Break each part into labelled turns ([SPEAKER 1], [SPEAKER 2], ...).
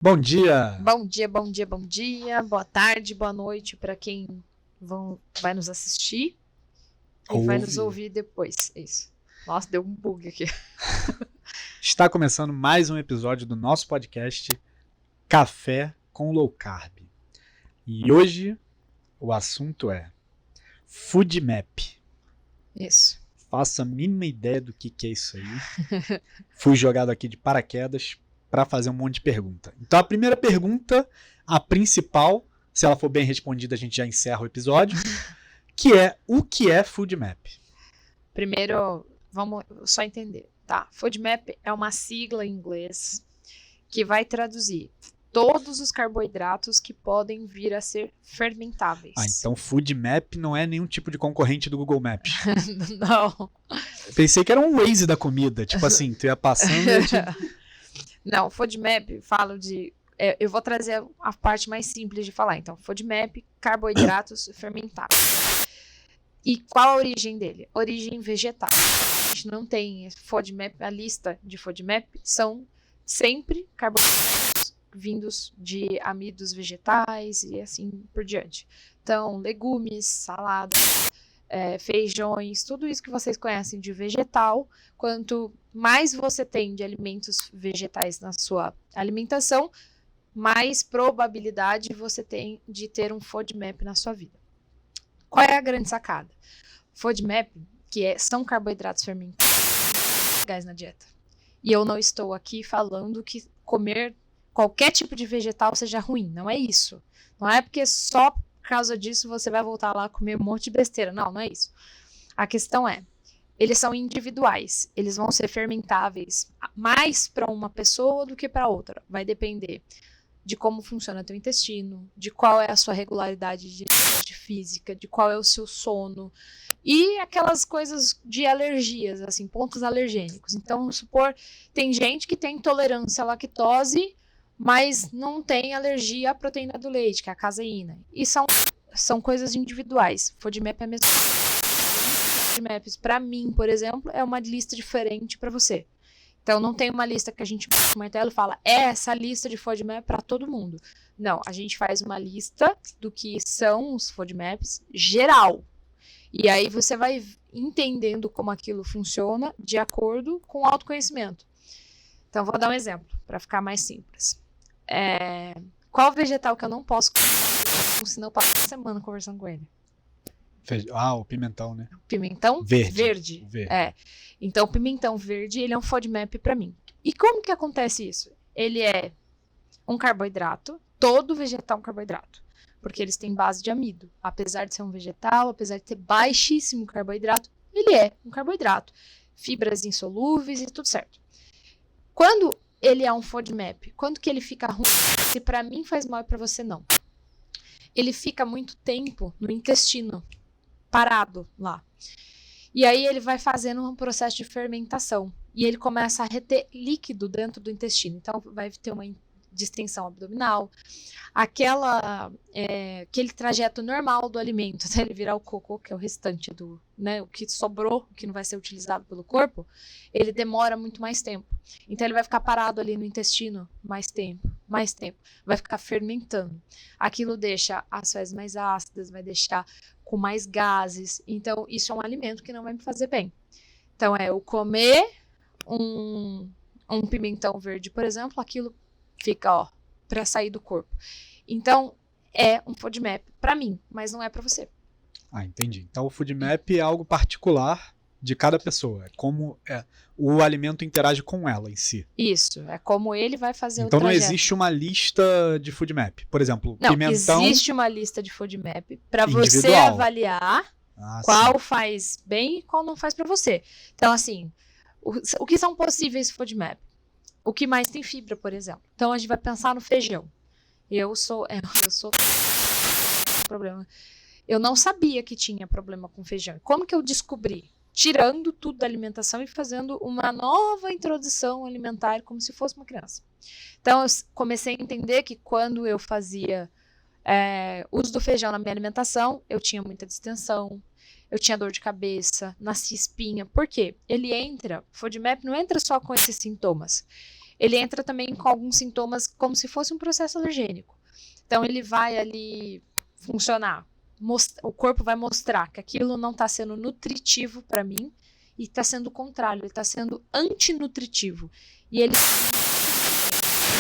[SPEAKER 1] Bom dia!
[SPEAKER 2] Bom dia, bom dia, bom dia. Boa tarde, boa noite para quem vai nos assistir e vai nos ouvir depois. Isso. Nossa, deu um bug aqui.
[SPEAKER 1] Está começando mais um episódio do nosso podcast Café com Low Carb. E hoje o assunto é Food Map.
[SPEAKER 2] Isso.
[SPEAKER 1] Faço a mínima ideia do que é isso aí. Fui jogado aqui de paraquedas para fazer um monte de pergunta. Então a primeira pergunta, a principal, se ela for bem respondida a gente já encerra o episódio, que é o que é Food Map?
[SPEAKER 2] Primeiro, vamos só entender, tá? Food Map é uma sigla em inglês que vai traduzir todos os carboidratos que podem vir a ser fermentáveis.
[SPEAKER 1] Então Food Map não é nenhum tipo de concorrente do Google Maps.
[SPEAKER 2] Não.
[SPEAKER 1] Pensei que era um Waze da comida, tipo assim, tu ia passando e
[SPEAKER 2] Não, FODMAP, falo de... eu vou trazer a parte mais simples de falar. Então, FODMAP, carboidratos fermentáveis. E qual a origem dele? Origem vegetal. A gente não tem FODMAP, a lista de FODMAP são sempre carboidratos vindos de amidos vegetais e assim por diante. Então, legumes, saladas, feijões, tudo isso que vocês conhecem de vegetal, quanto mais você tem de alimentos vegetais na sua alimentação, mais probabilidade você tem de ter um FODMAP na sua vida. Qual é a grande sacada? FODMAP, são carboidratos fermentáveis na dieta. E eu não estou aqui falando que comer qualquer tipo de vegetal seja ruim, não é isso. Não é porque só por causa disso você vai voltar lá a comer um monte de besteira. Não, não é isso. A questão é, eles são individuais. Eles vão ser fermentáveis mais para uma pessoa do que para outra. Vai depender de como funciona teu intestino, de qual é a sua regularidade de física, de qual é o seu sono e aquelas coisas de alergias, assim, pontos alergênicos. Então, vamos supor, tem gente que tem intolerância à lactose, mas não tem alergia à proteína do leite, que é a caseína. E são coisas individuais. FODMAP é a mesma coisa. FODMAPs, para mim, por exemplo, é uma lista diferente para você. Então, não tem uma lista que a gente bate o martelo e fala, essa lista de FODMAP para todo mundo. Não, a gente faz uma lista do que são os FODMAPs geral. E aí você vai entendendo como aquilo funciona de acordo com o autoconhecimento. Então, vou dar um exemplo, para ficar mais simples. Qual vegetal que eu não posso comer, senão eu passo uma semana conversando com ele?
[SPEAKER 1] o pimentão, né?
[SPEAKER 2] Pimentão verde. Então, o pimentão verde, ele é um FODMAP para mim. E como que acontece isso? Ele é um carboidrato, todo vegetal é um carboidrato, porque eles têm base de amido. Apesar de ser um vegetal, apesar de ter baixíssimo carboidrato, ele é um carboidrato. Fibras insolúveis e tudo certo. Quando ele é um FODMAP, quando que ele fica ruim? Se para mim faz mal e para você não. Ele fica muito tempo no intestino, parado lá. E aí ele vai fazendo um processo de fermentação. E ele começa a reter líquido dentro do intestino. Então vai ter uma distensão abdominal. Aquele trajeto normal do alimento, até ele virar o cocô, que é o restante do, né, o que sobrou, o que não vai ser utilizado pelo corpo, ele demora muito mais tempo. Então ele vai ficar parado ali no intestino mais tempo, vai ficar fermentando. Aquilo deixa as fezes mais ácidas, vai deixar com mais gases. Então isso é um alimento que não vai me fazer bem. Então eu comer um pimentão verde, por exemplo, aquilo fica, para sair do corpo. Então, é um FODMAP para mim, mas não é para você.
[SPEAKER 1] Entendi. Então, o FODMAP é algo particular de cada pessoa. É como o alimento interage com ela em si.
[SPEAKER 2] Isso, é como ele vai fazer
[SPEAKER 1] então,
[SPEAKER 2] o trajeto.
[SPEAKER 1] Então, não existe uma lista de FODMAP. Por exemplo, pimentão...
[SPEAKER 2] Não, existe uma lista de FODMAP para você avaliar qual faz bem e qual não faz para você. Então, assim, o que são possíveis FODMAP? O que mais tem fibra, por exemplo. Então, a gente vai pensar no feijão. Eu sou problema. Eu não sabia que tinha problema com feijão. Como que eu descobri? Tirando tudo da alimentação e fazendo uma nova introdução alimentar como se fosse uma criança. Então, eu comecei a entender que quando eu fazia uso do feijão na minha alimentação, eu tinha muita distensão, eu tinha dor de cabeça, nascia espinha. Por quê? FODMAP não entra só com esses sintomas. ele entra também com alguns sintomas como se fosse um processo alergênico. Então, ele vai ali funcionar. O corpo vai mostrar que aquilo não está sendo nutritivo para mim e está sendo o contrário, ele está sendo antinutritivo. E ele...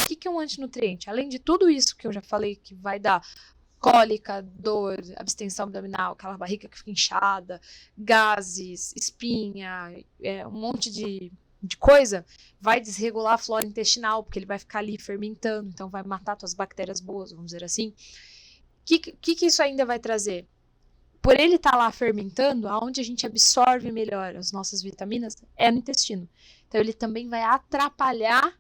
[SPEAKER 2] O que é um antinutriente? Além de tudo isso que eu já falei que vai dar cólica, dor, abstenção abdominal, aquela barriga que fica inchada, gases, espinha, um monte de coisa, vai desregular a flora intestinal, porque ele vai ficar ali fermentando, então vai matar suas bactérias boas, vamos dizer assim. O que isso ainda vai trazer? Por ele estar lá fermentando, aonde a gente absorve melhor as nossas vitaminas é no intestino. Então ele também vai atrapalhar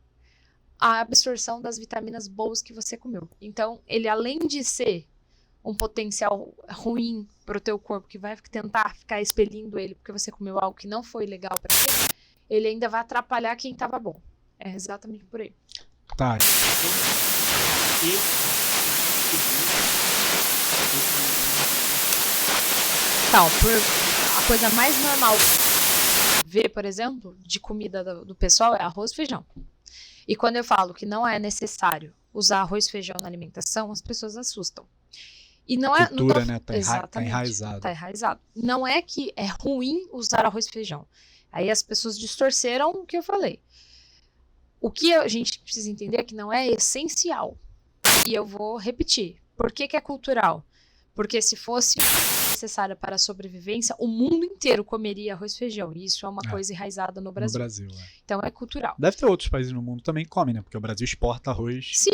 [SPEAKER 2] a absorção das vitaminas boas que você comeu. Então, ele além de ser um potencial ruim para o teu corpo, que vai tentar ficar expelindo ele porque você comeu algo que não foi legal para ele ainda vai atrapalhar quem estava bom. É exatamente por aí.
[SPEAKER 1] Tá.
[SPEAKER 2] Então, a coisa mais normal ver, por exemplo, de comida do pessoal é arroz e feijão. E quando eu falo que não é necessário usar arroz e feijão na alimentação, as pessoas assustam. E não é
[SPEAKER 1] cultura, né? Tá
[SPEAKER 2] enraizado. Tá enraizado. Não é que é ruim usar arroz e feijão. Aí as pessoas distorceram o que eu falei. O que a gente precisa entender é que não é essencial. E eu vou repetir. Por que é cultural? Porque se fosse necessária para a sobrevivência, o mundo inteiro comeria arroz e feijão. E isso é uma coisa enraizada no Brasil. Então é cultural.
[SPEAKER 1] Deve ter outros países no mundo também que comem, né? Porque o Brasil exporta arroz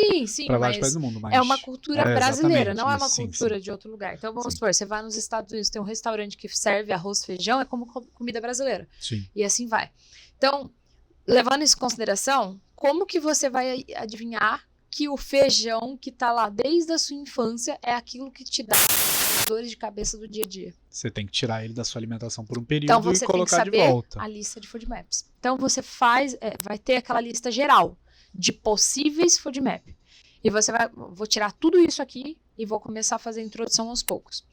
[SPEAKER 1] para vários países do mundo. Mas
[SPEAKER 2] é uma cultura brasileira, não é uma cultura de outro lugar. Então vamos supor, você vai nos Estados Unidos, tem um restaurante que serve arroz e feijão, é como comida brasileira.
[SPEAKER 1] Sim.
[SPEAKER 2] E assim vai. Então, levando isso em consideração, como que você vai adivinhar que o feijão que tá lá desde a sua infância é aquilo que te dá dores de cabeça do dia a dia?
[SPEAKER 1] Você tem que tirar ele da sua alimentação por um período
[SPEAKER 2] então, você
[SPEAKER 1] e colocar
[SPEAKER 2] tem que
[SPEAKER 1] de volta.
[SPEAKER 2] A lista de FODMAPs. Então você vai ter aquela lista geral de possíveis FODMAP. E você vou tirar tudo isso aqui e vou começar a fazer a introdução aos poucos.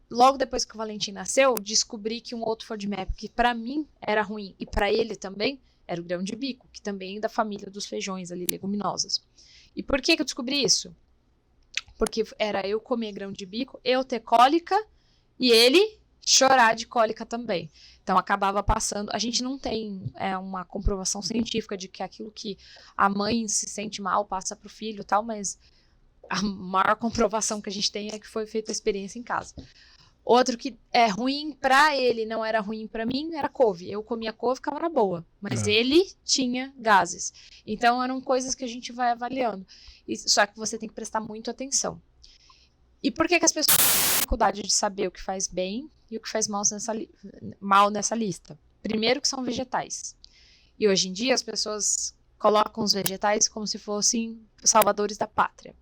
[SPEAKER 2] Logo depois que o Valentim nasceu, descobri que um outro FODMAP que para mim era ruim e para ele também era o grão de bico, que também é da família dos feijões ali, leguminosas. E por que eu descobri isso? Porque era eu comer grão de bico, eu ter cólica e ele chorar de cólica também. Então acabava passando. A gente não tem uma comprovação científica de que aquilo que a mãe se sente mal passa para o filho e tal, mas a maior comprovação que a gente tem é que foi feita a experiência em casa. Outro que é ruim para ele, não era ruim para mim, era couve. Eu comia couve, ficava na boa. Mas ele tinha gases. Então, eram coisas que a gente vai avaliando. Só que você tem que prestar muito atenção. E por que as pessoas têm dificuldade de saber o que faz bem e o que faz mal nessa lista? Primeiro que são vegetais. E hoje em dia, as pessoas colocam os vegetais como se fossem salvadores da pátria.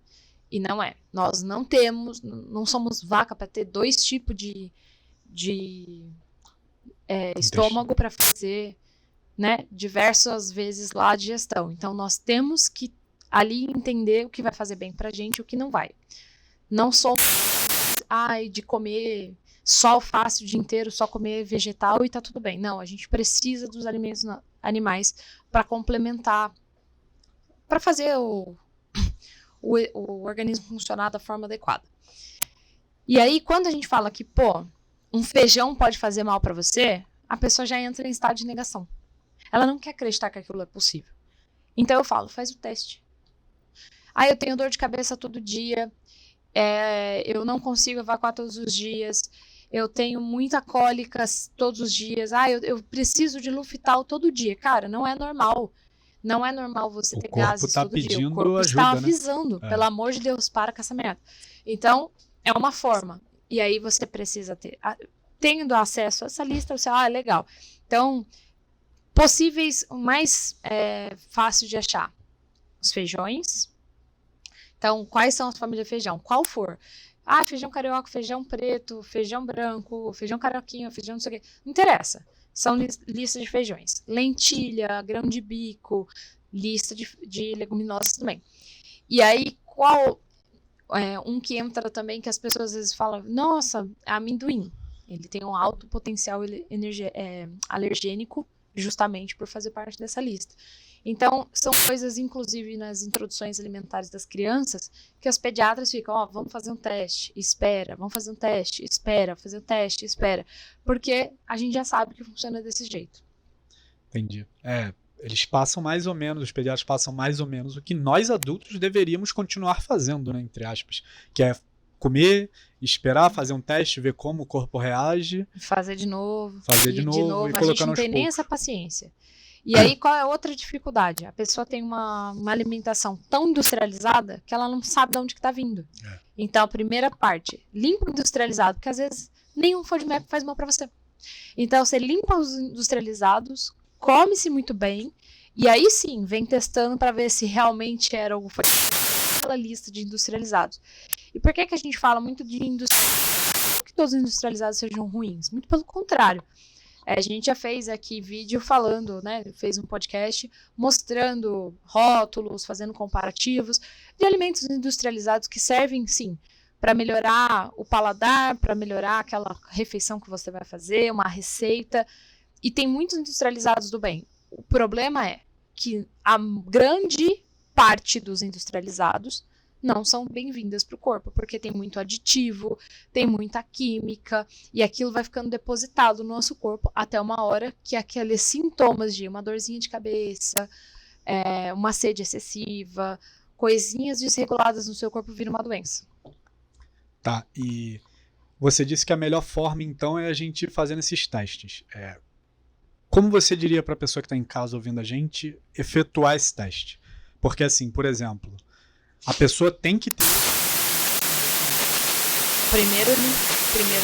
[SPEAKER 2] E não é. Nós não somos vaca para ter 2 tipos de estômago para fazer, né, diversas vezes lá a digestão. Então, nós temos que ali entender o que vai fazer bem pra gente e o que não vai. Não somos de comer só alface o dia inteiro, só comer vegetal e tá tudo bem. Não, a gente precisa dos alimentos animais para complementar, para fazer o organismo funcionar da forma adequada. E aí, quando a gente fala que, um feijão pode fazer mal para você, a pessoa já entra em estado de negação. Ela não quer acreditar que aquilo é possível. Então eu falo, faz o teste. Eu tenho dor de cabeça todo dia, eu não consigo evacuar todos os dias, eu tenho muita cólica todos os dias, eu preciso de Lufital todo dia. Cara, não é normal. Não é normal você ter gases todo dia. O corpo está avisando, pelo amor de Deus, para com essa merda. Então, é uma forma. E aí você precisa ter, tendo acesso a essa lista, você, legal. Então, possíveis, o mais fácil de achar, os feijões. Então, quais são as famílias de feijão? Qual for. Feijão carioca, feijão preto, feijão branco, feijão carioquinha, feijão não sei o quê. Não interessa. São listas de feijões. Lentilha, grão de bico, lista de leguminosas também. E aí, qual um que entra também, que as pessoas às vezes falam, nossa, amendoim. Ele tem um alto potencial alergênico, justamente por fazer parte dessa lista. Então, são coisas, inclusive, nas introduções alimentares das crianças, que os pediatras ficam, vamos fazer um teste, espera, vamos fazer um teste, espera, fazer um teste, espera. Porque a gente já sabe que funciona desse jeito.
[SPEAKER 1] Entendi. Eles passam mais ou menos, os pediatras passam mais ou menos o que nós adultos deveríamos continuar fazendo, né, entre aspas, que é comer, esperar, fazer um teste, ver como o corpo reage.
[SPEAKER 2] Fazer de novo.
[SPEAKER 1] Fazer de novo e
[SPEAKER 2] a
[SPEAKER 1] colocando
[SPEAKER 2] gente não
[SPEAKER 1] aos
[SPEAKER 2] tem nem
[SPEAKER 1] poucos.
[SPEAKER 2] essa paciência. E aí, qual é a outra dificuldade? A pessoa tem uma alimentação tão industrializada que ela não sabe de onde que tá vindo. Então, a primeira parte, limpa o industrializado, porque às vezes nenhum FODMAP faz mal para você. Então, você limpa os industrializados, come-se muito bem, e aí sim, vem testando para ver se realmente era o aquela lista de industrializados. E por que a gente fala muito de industrializados? Não que todos os industrializados sejam ruins, muito pelo contrário. A gente já fez aqui vídeo falando, né? Fez um podcast mostrando rótulos, fazendo comparativos de alimentos industrializados que servem, sim, para melhorar o paladar, para melhorar aquela refeição que você vai fazer, uma receita. E tem muitos industrializados do bem. O problema é que a grande parte dos industrializados não são bem-vindas para o corpo, porque tem muito aditivo, tem muita química, e aquilo vai ficando depositado no nosso corpo até uma hora que aqueles sintomas de uma dorzinha de cabeça, uma sede excessiva, coisinhas desreguladas no seu corpo viram uma doença.
[SPEAKER 1] Tá, e você disse que a melhor forma, então, é a gente ir fazendo esses testes. Como você diria para a pessoa que está em casa ouvindo a gente efetuar esse teste? Porque, assim, por exemplo, a pessoa tem que ter...
[SPEAKER 2] Primeiro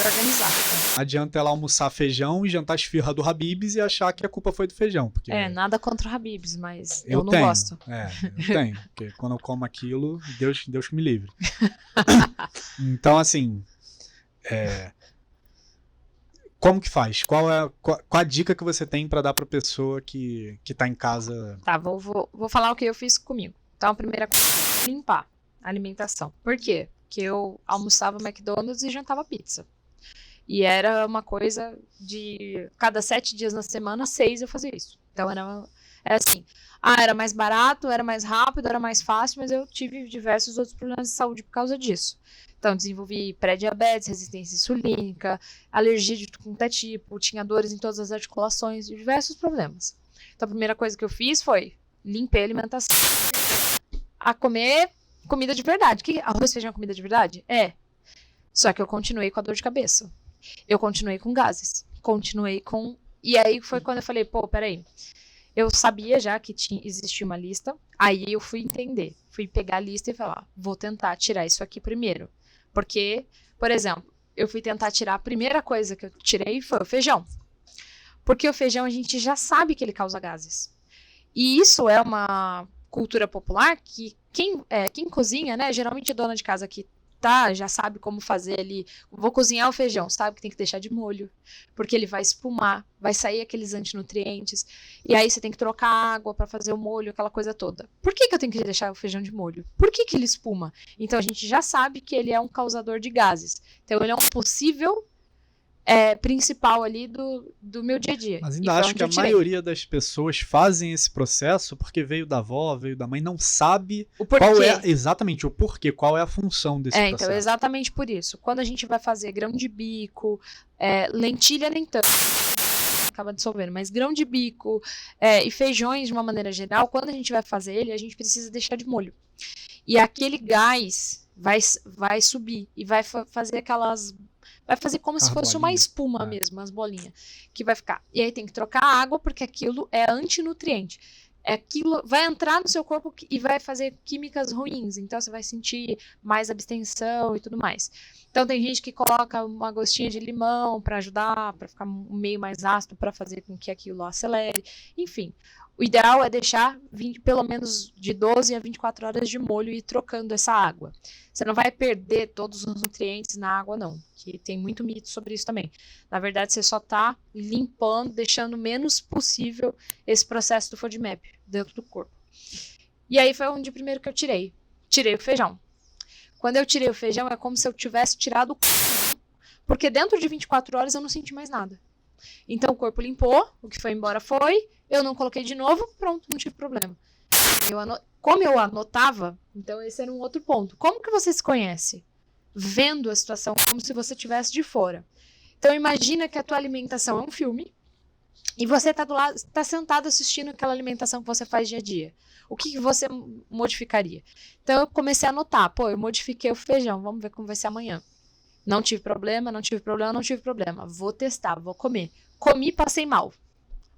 [SPEAKER 2] organizar.
[SPEAKER 1] Não adianta ela almoçar feijão e jantar esfirra do Habib's e achar que a culpa foi do feijão. Porque
[SPEAKER 2] nada contra o Habib's, mas
[SPEAKER 1] eu
[SPEAKER 2] não
[SPEAKER 1] tenho,
[SPEAKER 2] gosto.
[SPEAKER 1] Eu tenho. Porque quando eu como aquilo, Deus que me livre. Então, assim... Como que faz? Qual a dica que você tem para dar para pessoa que tá em casa?
[SPEAKER 2] Tá, vou falar o que eu fiz comigo. Então, a primeira coisa é limpar a alimentação. Por quê? Porque eu almoçava McDonald's e jantava pizza. E era uma coisa de cada 7 dias na semana, 6 eu fazia isso. Então, era assim. Era mais barato, era mais rápido, era mais fácil, mas eu tive diversos outros problemas de saúde por causa disso. Então, desenvolvi pré-diabetes, resistência insulínica, alergia de tudo quanto é tipo, tinha dores em todas as articulações, diversos problemas. Então, a primeira coisa que eu fiz foi limpei a alimentação. A comer comida de verdade. Arroz e feijão é comida de verdade? Só que eu continuei com a dor de cabeça. Eu continuei com gases. E aí foi quando eu falei, peraí. Eu sabia já que existia uma lista, aí eu fui entender. Fui pegar a lista e falar, vou tentar tirar isso aqui primeiro. Porque, por exemplo, eu fui tentar tirar, a primeira coisa que eu tirei foi o feijão. Porque o feijão a gente já sabe que ele causa gases. E isso é uma cultura popular que quem cozinha, né, geralmente a dona de casa que já sabe como fazer ali, vou cozinhar o feijão, sabe que tem que deixar de molho, porque ele vai espumar, vai sair aqueles antinutrientes, e aí você tem que trocar água para fazer o molho, aquela coisa toda. Por que eu tenho que deixar o feijão de molho? Por que ele espuma? Então a gente já sabe que ele é um causador de gases, então ele é um possível principal ali do meu dia a dia.
[SPEAKER 1] Mas ainda acho que a maioria das pessoas fazem esse processo porque veio da avó, veio da mãe, não sabe qual é exatamente o porquê, qual é a função desse processo.
[SPEAKER 2] Então, exatamente por isso. Quando a gente vai fazer grão de bico, lentilha nem tanto, acaba dissolvendo, mas grão de bico e feijões de uma maneira geral, quando a gente vai fazer ele, a gente precisa deixar de molho. E aquele gás vai subir e vai fazer aquelas... Vai fazer como se fosse uma espuma mesmo, as bolinhas, que vai ficar. E aí tem que trocar a água, porque aquilo é antinutriente. Aquilo vai entrar no seu corpo e vai fazer químicas ruins. Então você vai sentir mais abstenção e tudo mais. Então tem gente que coloca uma gostinha de limão para ajudar, para ficar meio mais ácido, para fazer com que aquilo acelere. Enfim, o ideal é deixar pelo menos de 12 a 24 horas de molho e ir trocando essa água. Você não vai perder todos os nutrientes na água, não. Que tem muito mito sobre isso também. Na verdade, você só está limpando, deixando o menos possível esse processo do FODMAP dentro do corpo. E aí foi onde primeiro que eu tirei. Tirei o feijão. Quando eu tirei o feijão, é como se eu tivesse tirado o... Porque dentro de 24 horas eu não senti mais nada. Então o corpo limpou, o que foi embora foi, eu não coloquei de novo, pronto, não tive problema. Como eu anotava, então esse era um outro ponto. Como que você se conhece? Vendo a situação como se você estivesse de fora. Então imagina que a tua alimentação é um filme e você tá sentado assistindo aquela alimentação que você faz dia a dia. O que você modificaria? Então eu comecei a anotar, pô, eu modifiquei o feijão, vamos ver como vai ser amanhã. Não tive problema, não tive problema, não tive problema. Vou testar, vou comer. Comi, passei mal.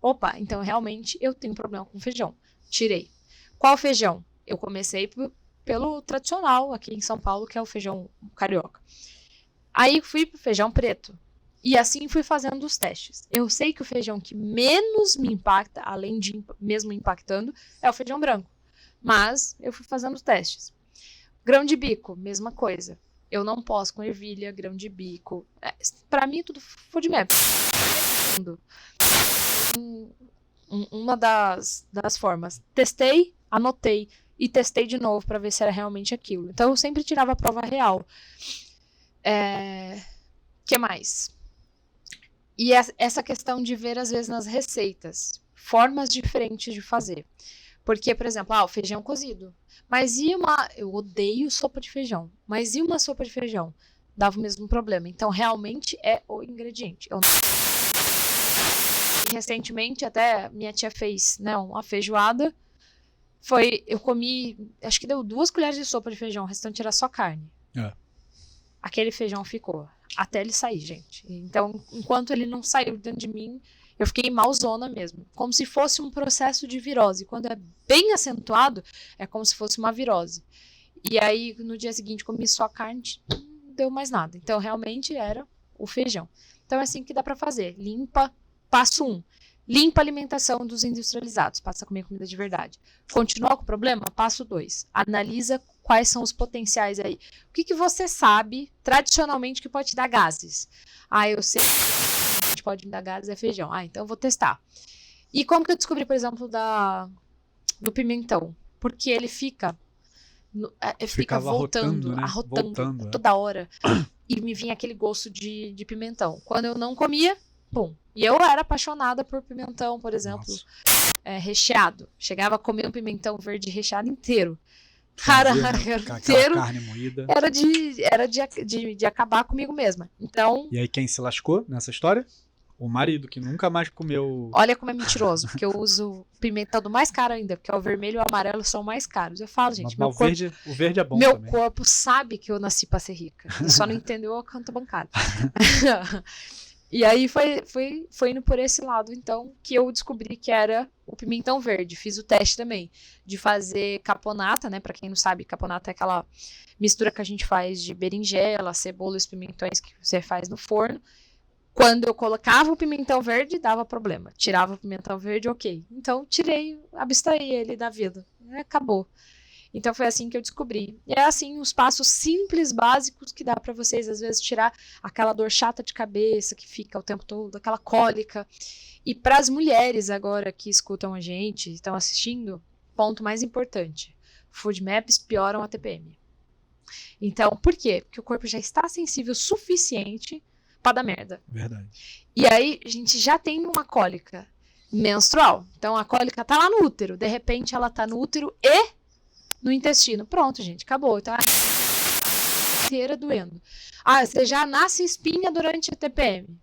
[SPEAKER 2] Opa, então realmente eu tenho problema com feijão. Tirei. Qual feijão? Eu comecei pelo tradicional aqui em São Paulo, que é o feijão carioca. Aí fui pro feijão preto. E assim fui fazendo os testes. Eu sei que o feijão que menos me impacta, além de mesmo impactando, é o feijão branco. Mas eu fui fazendo os testes. Grão de bico, mesma coisa. Eu não posso com ervilha, grão de bico. Pra mim, tudo FODMAP. Uma das formas. Testei, anotei e testei de novo pra ver se era realmente aquilo. Então, eu sempre tirava a prova real. Que mais? E essa questão de ver, às vezes, nas receitas, formas diferentes de fazer. Porque, por exemplo, o feijão cozido. Mas e uma... Eu odeio sopa de feijão. Mas e uma sopa de feijão? Dava o mesmo problema. Então, realmente, é o ingrediente. Recentemente, até minha tia fez, né, uma feijoada. Eu comi... Acho que deu 2 colheres de sopa de feijão. O restante era só carne. Aquele feijão ficou. Até ele sair, gente. Então, enquanto ele não saiu dentro de mim, eu fiquei malzona mesmo. Como se fosse um processo de virose. Quando é bem acentuado, é como se fosse uma virose. E aí, no dia seguinte, comi só carne, não deu mais nada. Então, realmente era o feijão. Então, é assim que dá pra fazer. Limpa, passo 1. Limpa a alimentação dos industrializados. Passa a comer comida de verdade. Continua com o problema? Passo 2. Analisa quais são os potenciais aí. O que você sabe, tradicionalmente, que pode te dar gases? Eu sei que pode me dar gases é feijão. Então eu vou testar. E como que eu descobri, por exemplo, do pimentão? Porque ele fica voltando,
[SPEAKER 1] né?
[SPEAKER 2] Arrotando toda hora. E me vinha aquele gosto de pimentão. Quando eu não comia, pum. E eu era apaixonada por pimentão, por exemplo, recheado. Chegava a comer um pimentão verde recheado inteiro. Inteiro.
[SPEAKER 1] Carne moída.
[SPEAKER 2] Era de acabar comigo mesma. Então.
[SPEAKER 1] E aí quem se lascou nessa história? O marido, que nunca mais comeu.
[SPEAKER 2] Olha como é mentiroso, porque eu uso pimentão do mais caro ainda, porque o vermelho e o amarelo são mais caros. Eu falo, gente,
[SPEAKER 1] o verde é bom
[SPEAKER 2] meu
[SPEAKER 1] também.
[SPEAKER 2] corpo sabe que eu nasci pra ser rica. Ele só não entendeu a conta bancária. E aí foi indo por esse lado, então, que eu descobri que era o pimentão verde. Fiz o teste também de fazer caponata, né? Pra quem não sabe, caponata é aquela mistura que a gente faz de berinjela, cebola e os pimentões que você faz no forno. Quando eu colocava o pimentão verde, dava problema. Tirava o pimentão verde, ok. Então, abstraí ele da vida. Acabou. Então, foi assim que eu descobri. E é assim, os passos simples, básicos, que dá pra vocês, às vezes, tirar aquela dor chata de cabeça que fica o tempo todo, aquela cólica. E para as mulheres agora que escutam a gente, estão assistindo, ponto mais importante. FODMAPs pioram a TPM. Então, por quê? Porque o corpo já está sensível o suficiente pra dar merda.
[SPEAKER 1] Verdade.
[SPEAKER 2] E aí, a gente já tem uma cólica menstrual. Então, a cólica tá lá no útero. De repente, ela tá no útero e no intestino. Pronto, gente, acabou. Então, a inteira doendo. Você já nasce espinha durante a TPM.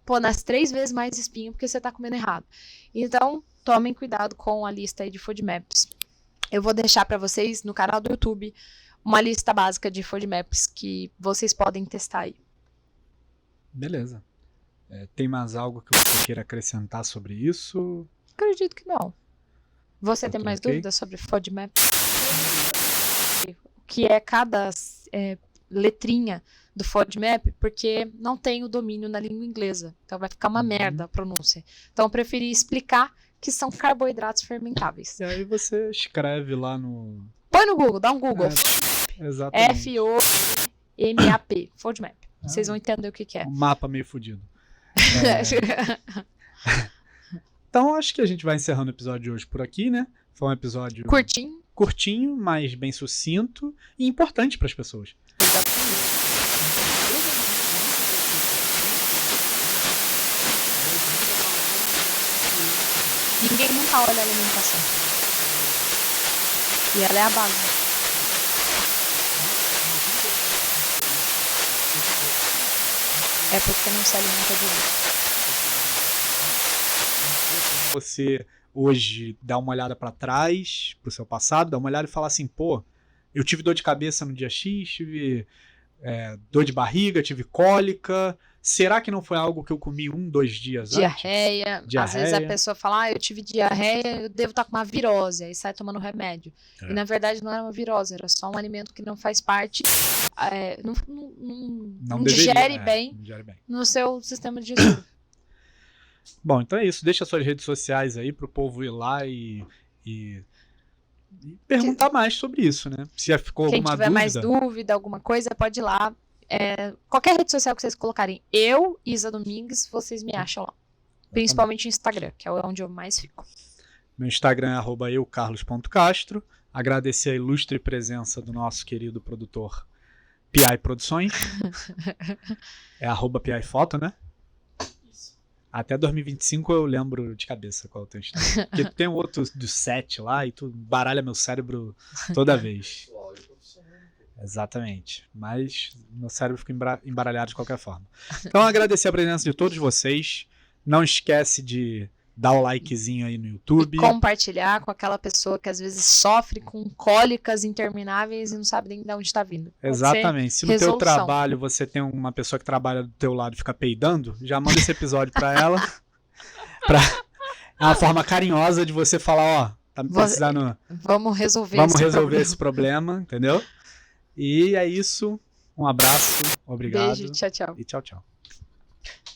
[SPEAKER 2] Pô, nasce 3 vezes mais espinha porque você tá comendo errado. Então, tomem cuidado com a lista aí de FODMAPs. Eu vou deixar pra vocês no canal do YouTube uma lista básica de FODMAPs que vocês podem testar aí.
[SPEAKER 1] Beleza. Tem mais algo que você queira acrescentar sobre isso?
[SPEAKER 2] Acredito que não. Você tem
[SPEAKER 1] Tudo
[SPEAKER 2] mais
[SPEAKER 1] ok?
[SPEAKER 2] dúvidas sobre FODMAP? O que é cada letrinha do FODMAP? Porque não tem o domínio na língua inglesa. Então vai ficar uma merda a pronúncia. Então eu preferi explicar que são carboidratos fermentáveis.
[SPEAKER 1] E aí você escreve lá no...
[SPEAKER 2] Põe no Google, dá um Google.
[SPEAKER 1] Exatamente.
[SPEAKER 2] FODMAP. FODMAP. Vocês vão entender o que é.
[SPEAKER 1] Um mapa meio fudido. Então acho que a gente vai encerrando o episódio de hoje por aqui, né? Foi um episódio curtinho, mas bem sucinto e importante para as pessoas.
[SPEAKER 2] Exatamente. Ninguém nunca olha a alimentação. E ela é a base. É porque não se alimenta direito.
[SPEAKER 1] Você hoje dá uma olhada pra trás, pro seu passado, dá uma olhada e fala assim, pô, eu tive dor de cabeça no dia X, tive dor de barriga, tive cólica. Será que não foi algo que eu comi 2 dias antes?
[SPEAKER 2] Diarreia. Às vezes a pessoa fala, eu tive diarreia, eu devo estar com uma virose, aí sai tomando remédio. E na verdade não era uma virose, era só um alimento que não faz parte, não digere bem no seu sistema digestivo.
[SPEAKER 1] Bom, então é isso. Deixa suas redes sociais aí pro povo ir lá e perguntar mais sobre isso, né? Se ficou alguma dúvida. Quem tiver mais
[SPEAKER 2] dúvida, alguma coisa, pode ir lá. Qualquer rede social que vocês colocarem eu, Isa Domingues, vocês me acham lá. Principalmente no Instagram, que é onde eu mais fico.
[SPEAKER 1] Meu Instagram é @eucarlos.castro. Agradecer a ilustre presença do nosso querido produtor PI Produções. É @PI Foto, né? Até 2025 eu lembro de cabeça qual é o teu Instagram. Porque tem outro do 7 lá e tu baralha meu cérebro toda vez. Exatamente. Mas meu cérebro fica embaralhado de qualquer forma. Então agradecer a presença de todos vocês. Não esquece de dar o likezinho aí no YouTube.
[SPEAKER 2] E compartilhar com aquela pessoa que às vezes sofre com cólicas intermináveis e não sabe nem de onde está vindo.
[SPEAKER 1] Exatamente. Se no teu trabalho você tem uma pessoa que trabalha do teu lado e fica peidando, já manda esse episódio para ela. É uma forma carinhosa de você falar, ó, tá me precisando...
[SPEAKER 2] Vamos resolver
[SPEAKER 1] esse problema, entendeu? E é isso. Um abraço. Obrigado.
[SPEAKER 2] Beijo, tchau, tchau.
[SPEAKER 1] E tchau, tchau.